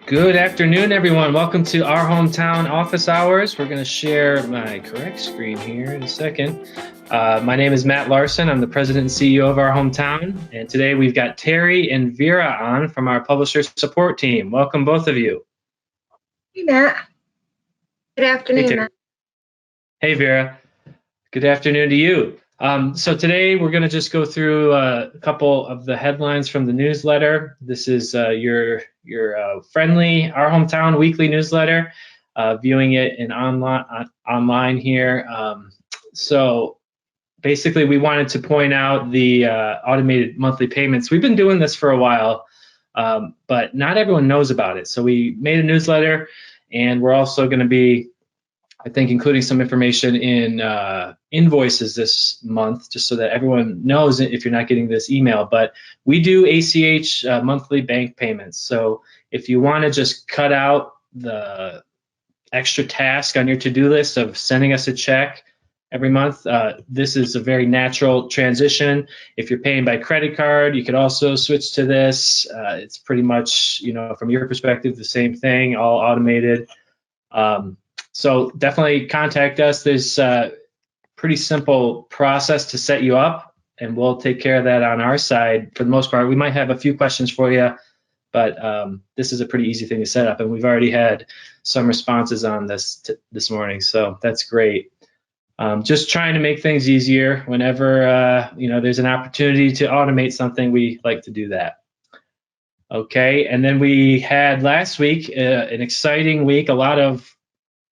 Good afternoon, everyone. Welcome to our hometown office hours. We're going to share my correct screen here in a second. My name is Matt Larson. I'm the president and CEO of our hometown. And today we've got Terry and Vera on from our publisher support team. Welcome, both of you. Hey, Matt. Good afternoon, Hey, Matt. Hey, Vera. Good afternoon to you. So today we're going to just go through a couple of the headlines from the newsletter. This is your friendly Our Hometown weekly newsletter. Viewing it in online here. So basically, we wanted to point out the automated monthly payments. We've been doing this for a while, but not everyone knows about it. So we made a newsletter, and we're also going to be, I think, including some information in invoices this month, just so that everyone knows if you're not getting this email. But we do ACH monthly bank payments. So if you want to just cut out the extra task on your to-do list of sending us a check every month, this is a very natural transition. If you're paying by credit card, you could also switch to this. It's pretty much, from your perspective, the same thing, all automated. So definitely contact us. There's a pretty simple process to set you up, and we'll take care of that on our side for the most part. We might have a few questions for you, but this is a pretty easy thing to set up, and we've already had some responses on this this morning, so that's great. Just trying to make things easier. Whenever there's an opportunity to automate something, we like to do that. Okay, and then we had last week an exciting week, a lot of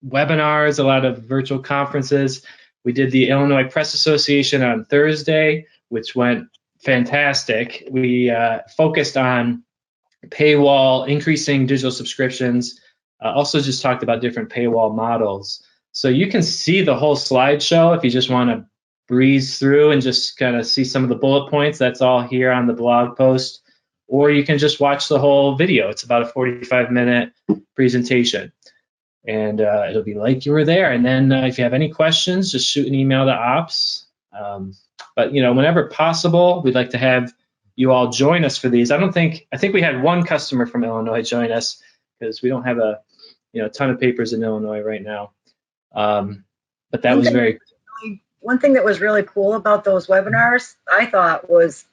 webinars, a lot of virtual conferences. We did the Illinois Press Association on Thursday, which went fantastic. We focused on paywall, increasing digital subscriptions, also just talked about different paywall models. So you can see the whole slideshow if you just want to breeze through and just kind of see some of the bullet points. That's all here on the blog post. Or you can just watch the whole video. It's about a 45-minute presentation. And it'll be like you were there. And then if you have any questions, just shoot an email to ops. But whenever possible, we'd like to have you all join us for these. I think we had one customer from Illinois join us because we don't have a ton of papers in Illinois right now. But that was very. One thing that was really cool about those webinars, I thought, was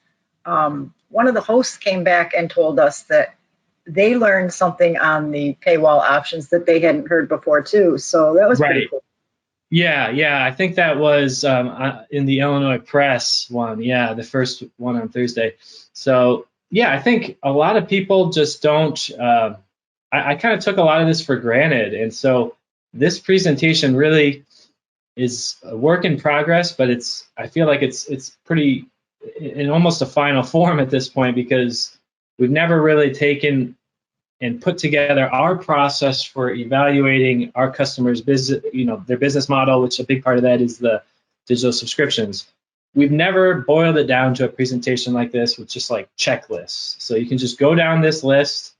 one of the hosts came back and told us that they learned something on the paywall options that they hadn't heard before too. So that was pretty cool. Yeah. I think that was in the Illinois Press one. Yeah, the first one on Thursday. So yeah, I think a lot of people just don't. I kind of took a lot of this for granted, and so this presentation really is a work in progress. But I feel like it's pretty in almost a final form at this point, because we've never really taken and put together our process for evaluating our customers' business, their business model, which a big part of that is the digital subscriptions. We've never boiled it down to a presentation like this with just like checklists. So you can just go down this list,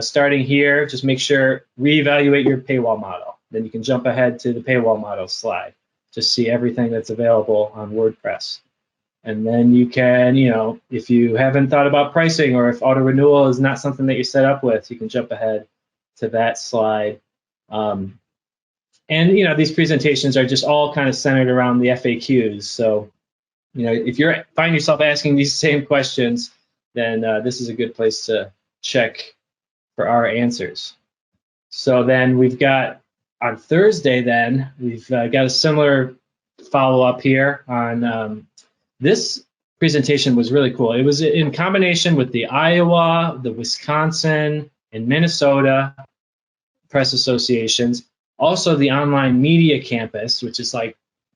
starting here, just make sure, reevaluate your paywall model. Then you can jump ahead to the paywall model slide, just see everything that's available on WordPress. And then you can, if you haven't thought about pricing, or if auto renewal is not something that you're set up with, you can jump ahead to that slide. And these presentations are just all kind of centered around the FAQs. So, if you find yourself asking these same questions, then this is a good place to check for our answers. So then we've got on Thursday, we've got a similar follow-up here on this presentation. Was really cool. It was in combination with the Iowa, the Wisconsin, and Minnesota press associations. Also the Online Media Campus, which is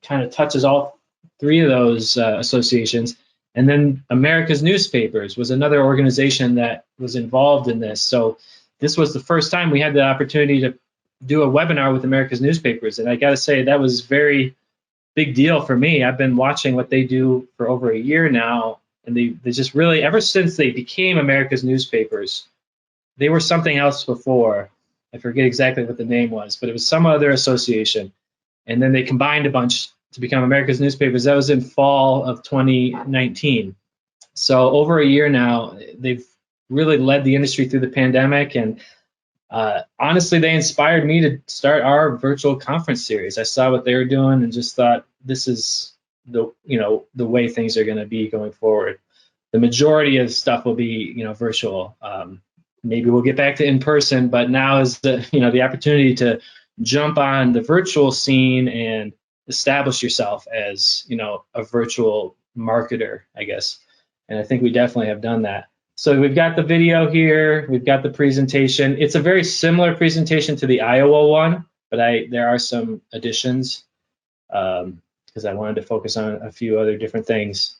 kind of touches all three of those associations. And then America's Newspapers was another organization that was involved in this. So this was the first time we had the opportunity to do a webinar with America's Newspapers. And I got to say, that was very big deal for me. I've been watching what they do for over a year now, and they just really, ever since they became America's Newspapers, they were something else before. I forget exactly what the name was, but it was some other association, and then they combined a bunch to become America's Newspapers. That was in fall of 2019. So over a year now, they've really led the industry through the pandemic, and honestly, they inspired me to start our virtual conference series. I saw what they were doing and just thought this is the way things are going to be going forward. The majority of stuff will be virtual. Maybe we'll get back to in person, but now is the opportunity to jump on the virtual scene and establish yourself as a virtual marketer, I guess. And I think we definitely have done that. So we've got the video here, we've got the presentation. It's a very similar presentation to the Iowa one, but there are some additions because I wanted to focus on a few other different things.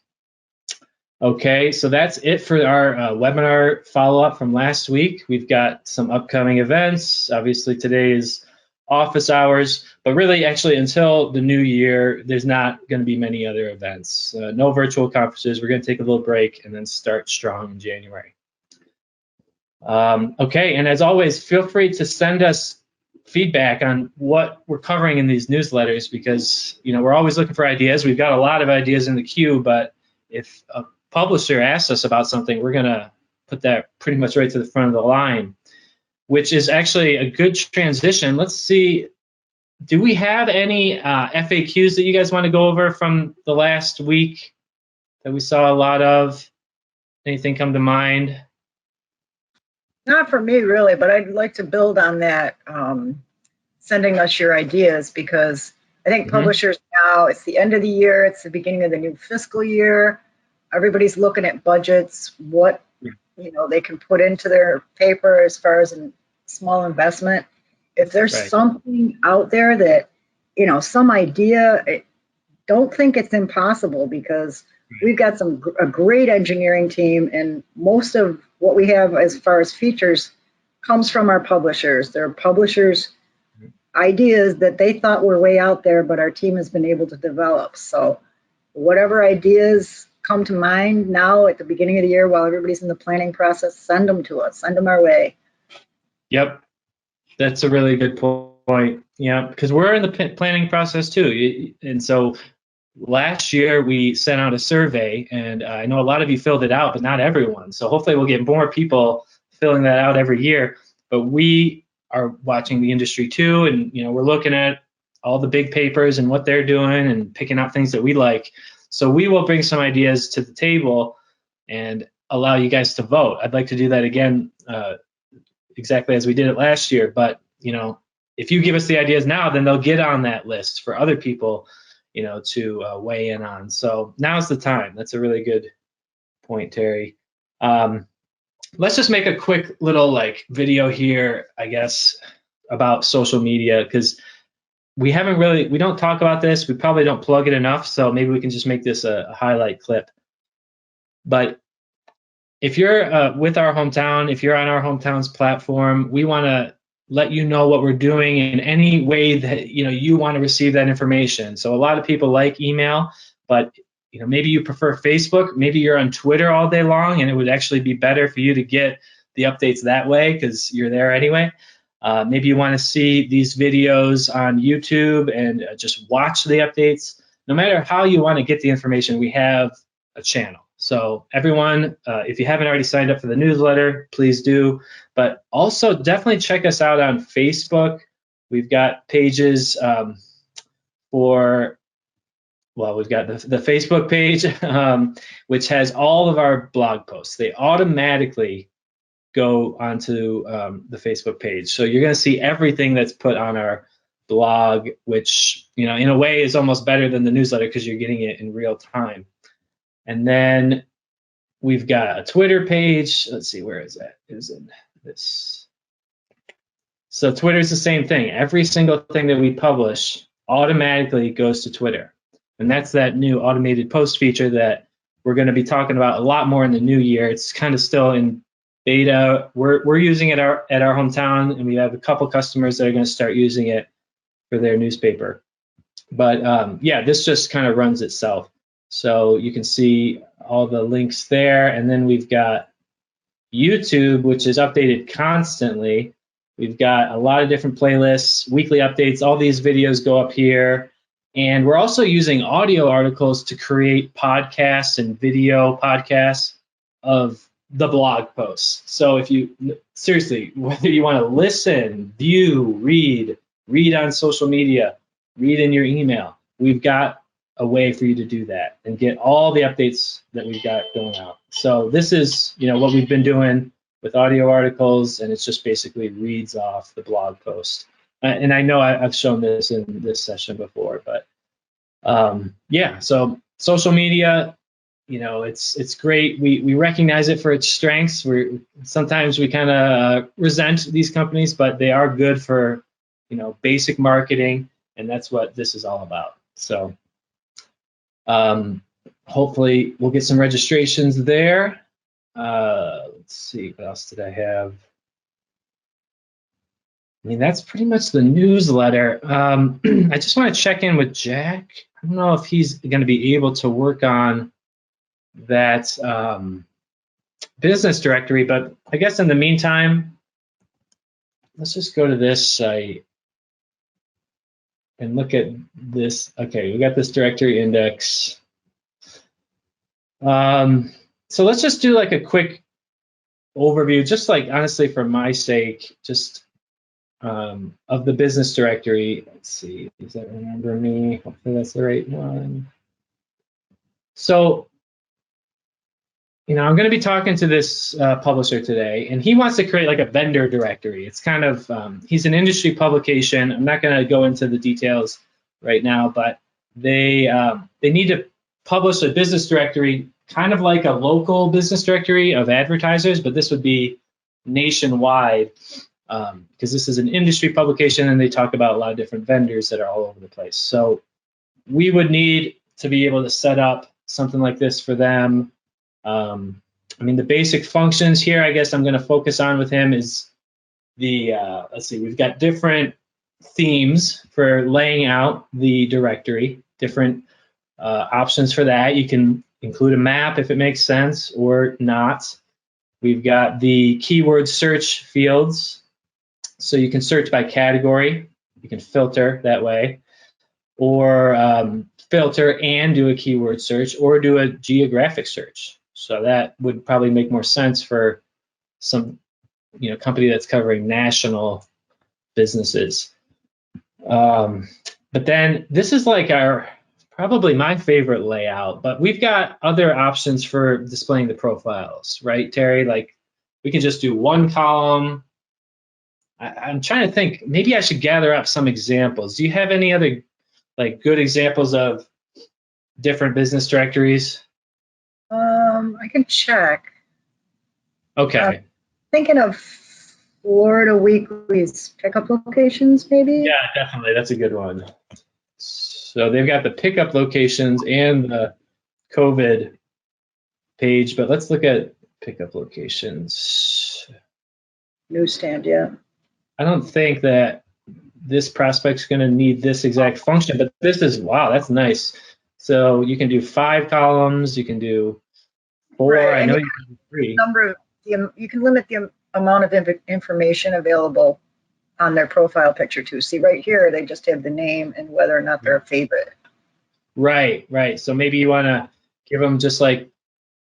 Okay, so that's it for our webinar follow-up from last week. We've got some upcoming events. Obviously today is office hours, but really actually until the new year, there's not going to be many other events. No virtual conferences. We're going to take a little break and then start strong in January. Okay, and as always, feel free to send us feedback on what we're covering in these newsletters because we're always looking for ideas. We've got a lot of ideas in the queue, but if a publisher asks us about something, we're going to put that pretty much right to the front of the line, which is actually a good transition. Let's see, do we have any FAQs that you guys want to go over from the last week that we saw a lot of? Anything come to mind? Not for me, really, but I'd like to build on that, sending us your ideas, because I think publishers now, it's the end of the year, it's the beginning of the new fiscal year. Everybody's looking at budgets, what they can put into their paper as far as a small investment. If there's something out there that, some idea, don't think it's impossible, because we've got a great engineering team, and most of what we have as far as features comes from our publishers. They're publishers' ideas that they thought were way out there, but our team has been able to develop. So whatever ideas come to mind now at the beginning of the year while everybody's in the planning process, send them to us, send them our way. Yep, that's a really good point. Yeah, because we're in the planning process too. And so last year we sent out a survey, and I know a lot of you filled it out, but not everyone. So hopefully we'll get more people filling that out every year. But we are watching the industry too, and we're looking at all the big papers and what they're doing and picking out things that we like. So we will bring some ideas to the table and allow you guys to vote. I'd like to do that again, exactly as we did it last year. But if you give us the ideas now, then they'll get on that list for other people to weigh in on. So now's the time. That's a really good point, Terry. Let's just make a quick little video here, I guess, about social media, because we don't talk about this. We probably don't plug it enough. So maybe we can just make this a highlight clip. But if you're with our hometown, if you're on our hometown's platform, we want to let you know what we're doing in any way that you want to receive that information. So a lot of people like email, but maybe you prefer Facebook. Maybe you're on Twitter all day long, and it would actually be better for you to get the updates that way because you're there anyway. Maybe you want to see these videos on YouTube and just watch the updates. No matter how you want to get the information, we have a channel. So everyone, if you haven't already signed up for the newsletter, please do. But also definitely check us out on Facebook. We've got pages we've got the Facebook page, which has all of our blog posts. They automatically go onto the Facebook page. So you're going to see everything that's put on our blog, which, in a way is almost better than the newsletter because you're getting it in real time. And then we've got a Twitter page. Let's see, where is that? It is in this. So Twitter is the same thing. Every single thing that we publish automatically goes to Twitter. And that's that new automated post feature that we're going to be talking about a lot more in the new year. It's kind of still in beta. We're using it at our hometown, and we have a couple customers that are going to start using it for their newspaper. But yeah, this just kind of runs itself. So you can see all the links there. And then we've got YouTube, which is updated constantly. We've got a lot of different playlists, weekly updates. All these videos go up here. And we're also using audio articles to create podcasts and video podcasts of the blog posts. So if you seriously, whether you want to listen, view, read on social media, read in your email, we've got a way for you to do that and get all the updates that we've got going out. So this is, what we've been doing with audio articles, and it's just basically reads off the blog post. And I know I've shown this in this session before, but yeah, so social media, it's great. We recognize it for its strengths. Sometimes we kind of resent these companies, but they are good for, basic marketing, and that's what this is all about. So hopefully we'll get some registrations there. Let's see, what else did I have? I mean, that's pretty much the newsletter. I just want to check in with Jack. I don't know if he's going to be able to work on that business directory, but I guess in the meantime, let's just go to this site and look at this. Okay, we got this directory index. So let's just do like a quick overview, just like honestly for my sake, just of the business directory. Let's see, does that remember me? Hopefully that's the right one. So, I'm going to be talking to this publisher today, and he wants to create like a vendor directory. It's kind of, he's an industry publication. I'm not going to go into the details right now, but they need to publish a business directory, kind of like a local business directory of advertisers, but this would be nationwide, because this is an industry publication and they talk about a lot of different vendors that are all over the place. So we would need to be able to set up something like this for them. I mean, the basic functions here, I guess I'm going to focus on with him is the, let's see, we've got different themes for laying out the directory, different options for that. You can include a map if it makes sense or not. We've got the keyword search fields. So you can search by category. You can filter that way, or filter and do a keyword search, or do a geographic search. So that would probably make more sense for some, company that's covering national businesses. But then this is like probably my favorite layout, but we've got other options for displaying the profiles, right, Terry? Like we can just do one column. I'm trying to think, maybe I should gather up some examples. Do you have any other like good examples of different business directories? I can check. Okay. Thinking of Florida Weekly's pickup locations, maybe? Yeah, definitely. That's a good one. So they've got the pickup locations and the COVID page, but let's look at pickup locations. Newsstand, yeah. I don't think that this prospect's going to need this exact function, but this is, wow, that's nice. So you can do 5 columns, you can do 4. Right. I know you can do 3. You can limit the amount of information available on their profile picture too. See right here, they just have the name and whether or not they're a favorite. Right. So maybe you want to give them just like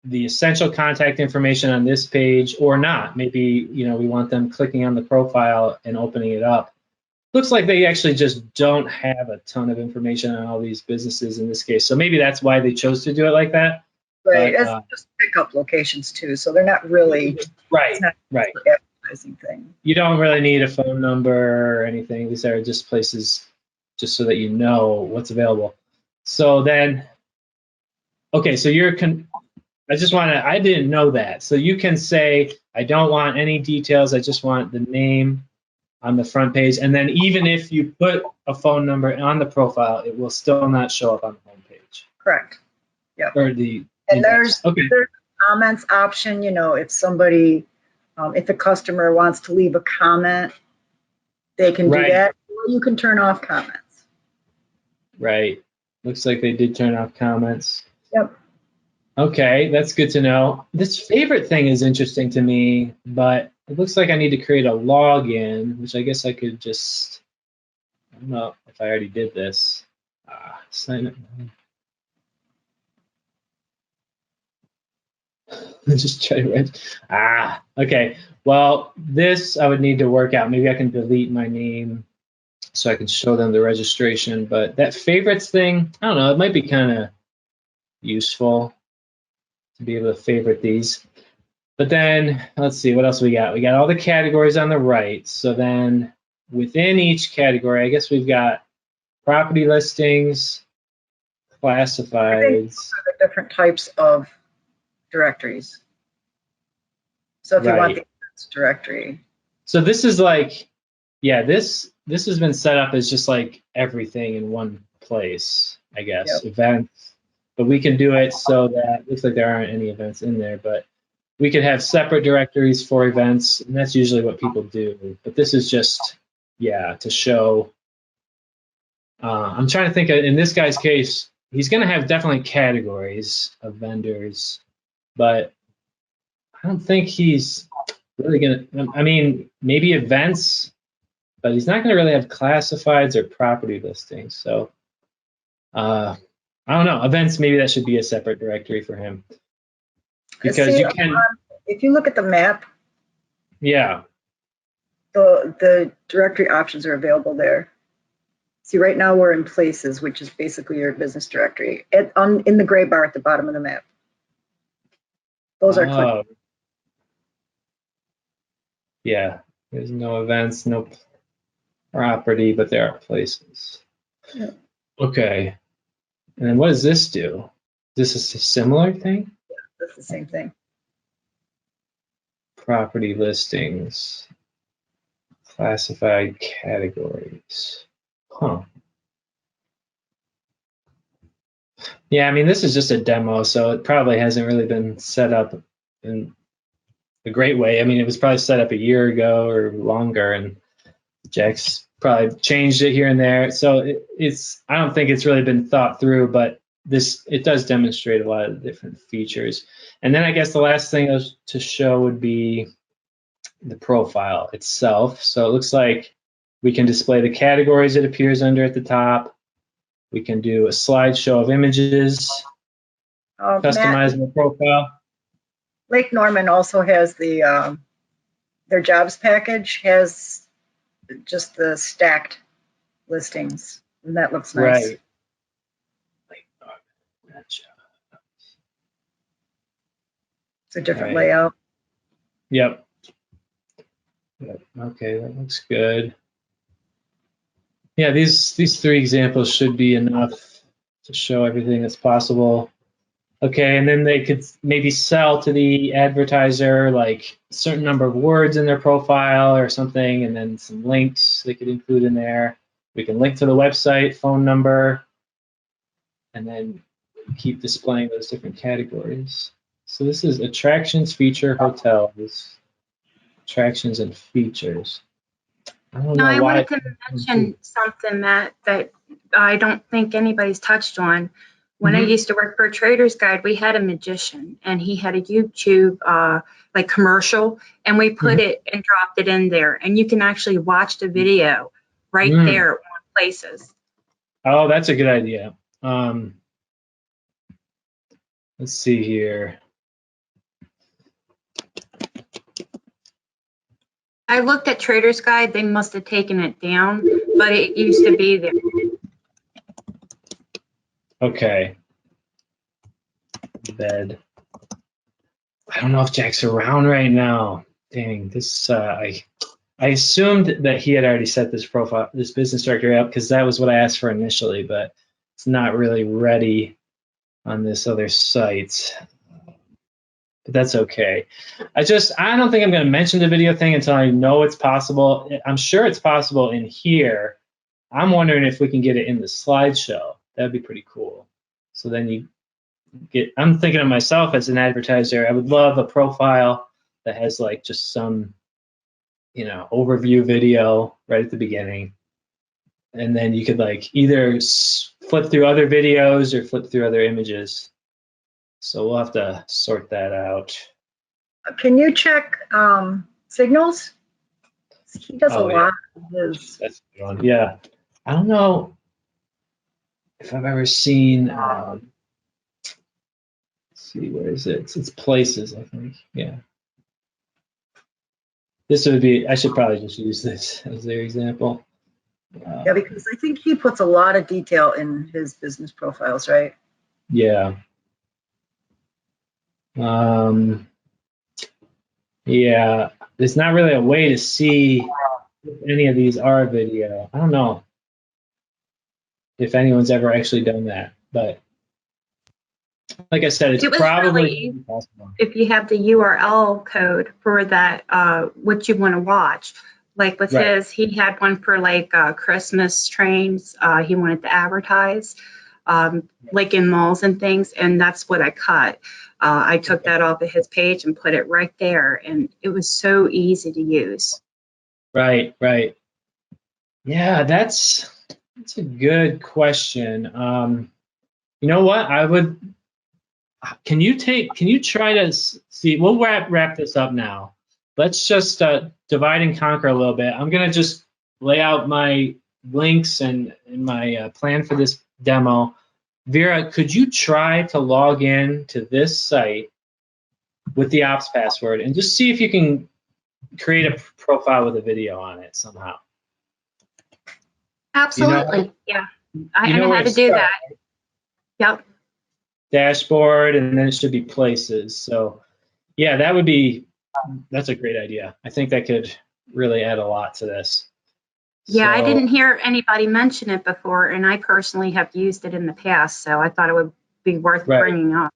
the essential contact information on this page or not. Maybe, we want them clicking on the profile and opening it up. Looks like they actually just don't have a ton of information on all these businesses in this case. So maybe that's why they chose to do it like that. Right. But, it's just pickup locations too, so they're not really right. It's not Right. an advertising thing. You don't really need a phone number or anything. These are just places just so that you know what's available. So then, okay, so I didn't know that. So you can say, I don't want any details. I just want the name on the front page. And then even if you put a phone number on the profile, it will still not show up on the home page. Correct. Yep. Or the And index. there's a comments option, if somebody, if a customer wants to leave a comment, they can do that. Or you can turn off comments. Right. Looks like they did turn off comments. Yep. Okay, that's good to know. This favorite thing is interesting to me, but it looks like I need to create a login, which I guess I could just, I don't know if I already did this. Sign up. Just try to write. Okay. Well, this I would need to work out. Maybe I can delete my name so I can show them the registration. But that favorites thing, I don't know. It might be kind of useful to be able to favorite these. But then let's see, what else we got? We got all the categories on the right. So then within each category, I guess we've got property listings, I think those classifieds. are the different types of directories. So if you want the Right. events directory, So this is like, yeah, this has been set up as just like everything in one place, I guess, yep. events. But we can do it so that looks like there aren't any events in there, but we could have separate directories for events, and that's usually what people do. But this is just, yeah, to show. I'm trying to think in this guy's case, he's going to have definitely categories of vendors, but I don't think he's really going to, I mean, maybe events, but he's not going to really have classifieds or property listings. So I don't know. Events, maybe that should be a separate directory for him because See, you can, if you look at the map, yeah. the directory options are available there. See, right now we're in places, which is basically your business directory. In the gray bar at the bottom of the map. Those are clicked. Oh, yeah. There's no events, no property, but there are places. Yeah. Okay. And then what does this do? Is this a similar thing? That's the same thing. Property listings, classified categories. Huh. Yeah, I mean, this is just a demo, so it probably hasn't really been set up in a great way. I mean, it was probably set up a year ago or longer, and Jack's probably changed it here and there. So I don't think it's really been thought through, but it does demonstrate a lot of different features. And then I guess the last thing to show would be the profile itself. So it looks like we can display the categories it appears under at the top. We can do a slideshow of images, Matt, customizable profile. Lake Norman also has their jobs package has just the stacked listings, and that looks nice. Right. It's a different Right. layout. Yep. Okay, that looks good. Yeah, these three examples should be enough to show everything that's possible. Okay, and then they could maybe sell to the advertiser like a certain number of words in their profile or something, and then some links they could include in there. We can link to the website, phone number, and then keep displaying those different categories. So this is attractions, feature, hotels, attractions and features. I don't know I why. wanted to mention something, Matt, that I don't think anybody's touched on. When I used to work for a Trader's Guide, we had a magician, and he had a YouTube like commercial, and we put it and dropped it in there, and you can actually watch the video right there on places. Oh, that's a good idea. Let's see here. I looked at Trader's Guide. They must have taken it down, but it used to be there. Okay. Bed. I don't know if Jack's around right now. Dang, this I assumed that he had already set this business directory up because that was what I asked for initially, but it's not really ready on this other site. But that's okay. I don't think I'm going to mention the video thing until I know it's possible. I'm sure it's possible in here. I'm wondering if we can get it in the slideshow. That'd be pretty cool. So then I'm thinking of myself as an advertiser. I would love a profile that has like just some, overview video right at the beginning. And then you could like either flip through other videos or flip through other images. So we'll have to sort that out. Can you check signals? He does a lot of his. That's a good one. Yeah. I don't know if I've ever seen, let's see, where is it? It's places, I think. Yeah. This would be, I should probably just use this as their example. Yeah, because I think he puts a lot of detail in his business profiles, right? Yeah. Yeah, there's not really a way to see if any of these are video. I don't know if anyone's ever actually done that, but like I said, it's It was probably really easy possible. if you have the URL code for that, what you want to watch. Like with Right. his, he had one for like Christmas trains. He wanted to advertise, like in malls and things, and that's what I cut. I took that off of his page and put it right there, and it was so easy to use. Right, right. Yeah, that's a good question. You know what? Can you try to see, we'll wrap this up now. Let's just divide and conquer a little bit. I'm gonna just lay out my links and my plan for this demo. Vera, could you try to log in to this site with the ops password and just see if you can create a profile with a video on it somehow? Absolutely, yeah. I know where how to do start, that. right? Yep. Dashboard, and then it should be places. So yeah, that's a great idea. I think that could really add a lot to this. Yeah, I So, didn't hear anybody mention it before, and I personally have used it in the past, so I thought it would be worth right. bringing up.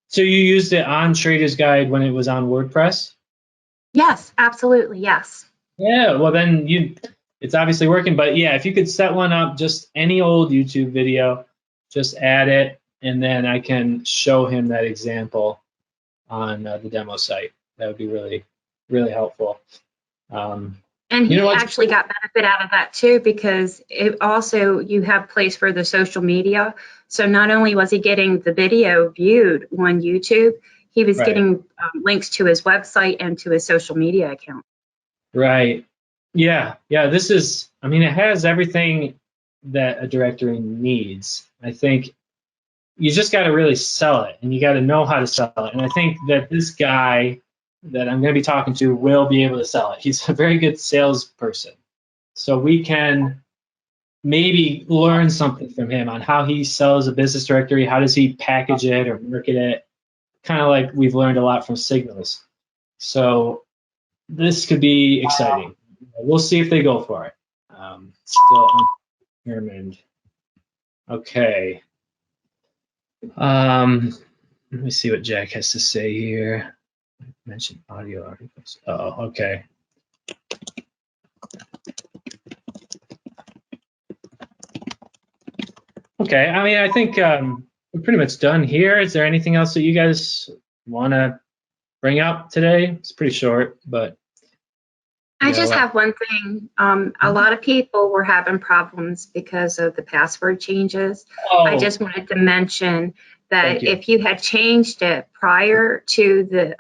So you used it on Trader's Guide when it was on WordPress? Yes, absolutely, yes. Yeah, well then it's obviously working, but yeah, if you could set one up, just any old YouTube video, just add it, and then I can show him that example on the demo site. That would be really, really helpful. And he actually got benefit out of that too, because it also, you have place for the social media. So not only was he getting the video viewed on YouTube, he was getting links to his website and to his social media account. Right. Yeah. Yeah. This is, I mean, it has everything that a directory needs. I think you just got to really sell it, and you got to know how to sell it. And I think that this guy that I'm going to be talking to will be able to sell it. He's a very good salesperson. So we can maybe learn something from him on how he sells a business directory. How does he package it or market it? Kind of like we've learned a lot from Signals. So this could be exciting. We'll see if they go for it. Still undetermined. Okay. Let me see what Jack has to say here. Mention audio articles. Oh, okay. Okay. I mean, I think we're pretty much done here. Is there anything else that you guys want to bring up today? It's pretty short, but I just have one thing. A lot of people were having problems because of the password changes. I just wanted to mention that if you had changed it prior to the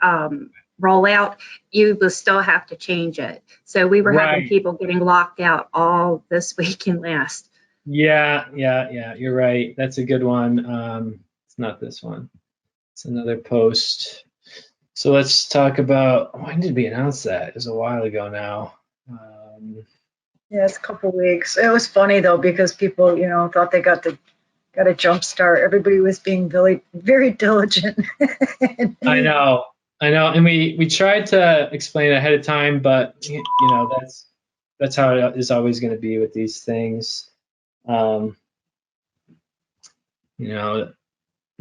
rollout, you will still have to change it. So we were having people getting locked out all this week and last. Yeah, you're right. That's a good one. It's not this one. It's another post. So let's talk about, when did we announce that? It was a while ago now. Yeah, it's a couple weeks. It was funny though, because people, thought they got a jump start. Everybody was being very, very diligent. I know. And we tried to explain it ahead of time, but that's how it is always going to be with these things.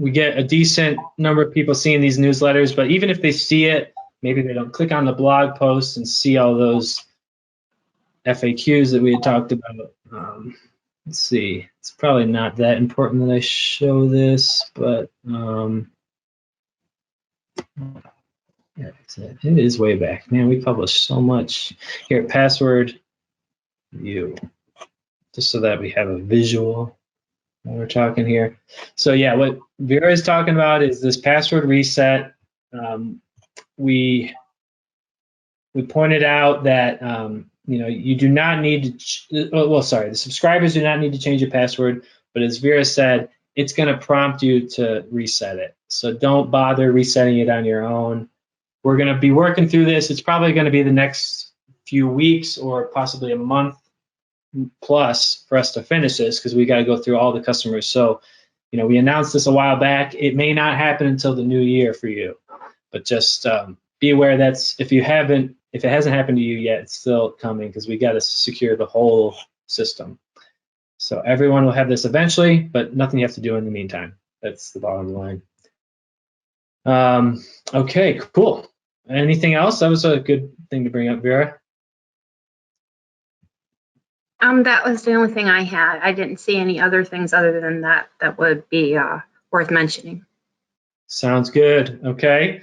We get a decent number of people seeing these newsletters, but even if they see it, maybe they don't click on the blog post and see all those FAQs that we had talked about. Let's see. It's probably not that important that I show this, but yeah, it is way back. Man, we published so much. Here, password view, just so that we have a visual when we're talking here. So yeah, what Vera is talking about is this password reset. We pointed out that you do not need to. The subscribers do not need to change your password. But as Vera said, it's going to prompt you to reset it. So don't bother resetting it on your own. We're going to be working through this. It's probably going to be the next few weeks or possibly a month plus for us to finish this, because we got to go through all the customers. So, we announced this a while back. It may not happen until the new year for you, but just be aware if it hasn't happened to you yet, it's still coming, because we got to secure the whole system. So everyone will have this eventually, but nothing you have to do in the meantime. That's the bottom line. Okay, cool. Anything else? That was a good thing to bring up, Vera. That was the only thing I had. I didn't see any other things other than that would be worth mentioning. Sounds good. Okay.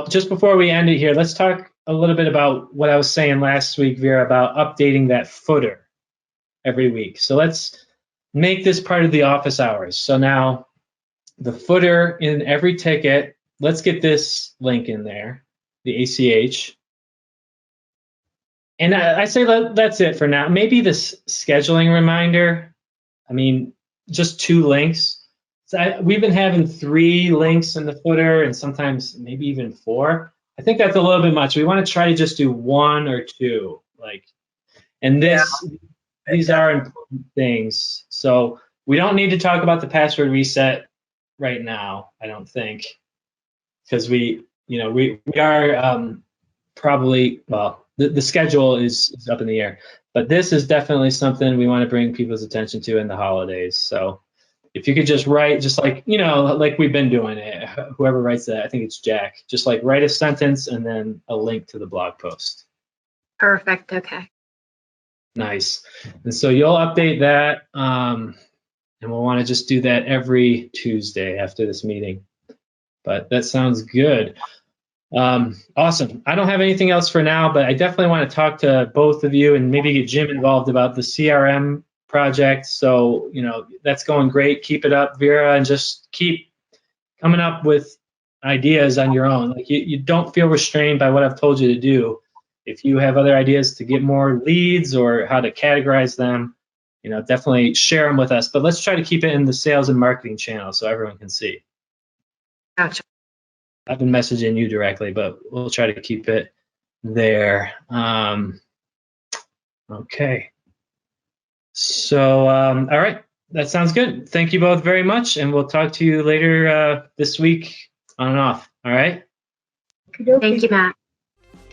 Just before we end it here, let's talk a little bit about what I was saying last week, Vera, about updating that footer every week. So let's make this part of the office hours. So now the footer in every ticket, let's get this link in there, the ACH. And I say that's it for now. Maybe this scheduling reminder, just 2 links. So we've been having 3 links in the footer and sometimes maybe even 4. I think that's a little bit much. We want to try to just do 1 or 2. These are important things. So we don't need to talk about the password reset right now, I don't think, because we are probably, well, the schedule is up in the air, but this is definitely something we want to bring people's attention to in the holidays. So if you could just write, just like we've been doing it, whoever writes that, I think it's Jack, just write a sentence and then a link to the blog post. Perfect. Okay. Nice. And so you'll update that, and we'll want to just do that every Tuesday after this meeting. But that sounds good. Awesome. I don't have anything else for now, but I definitely want to talk to both of you and maybe get Jim involved about the CRM project. So, that's going great. Keep it up, Vera, and just keep coming up with ideas on your own. You don't feel restrained by what I've told you to do. If you have other ideas to get more leads or how to categorize them, definitely share them with us. But let's try to keep it in the sales and marketing channel so everyone can see. Gotcha. I've been messaging you directly, but we'll try to keep it there. Okay. So, all right. That sounds good. Thank you both very much, and we'll talk to you later this week on and off. All right? Thank you, Matt.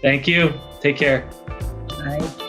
Thank you. Take care. Bye.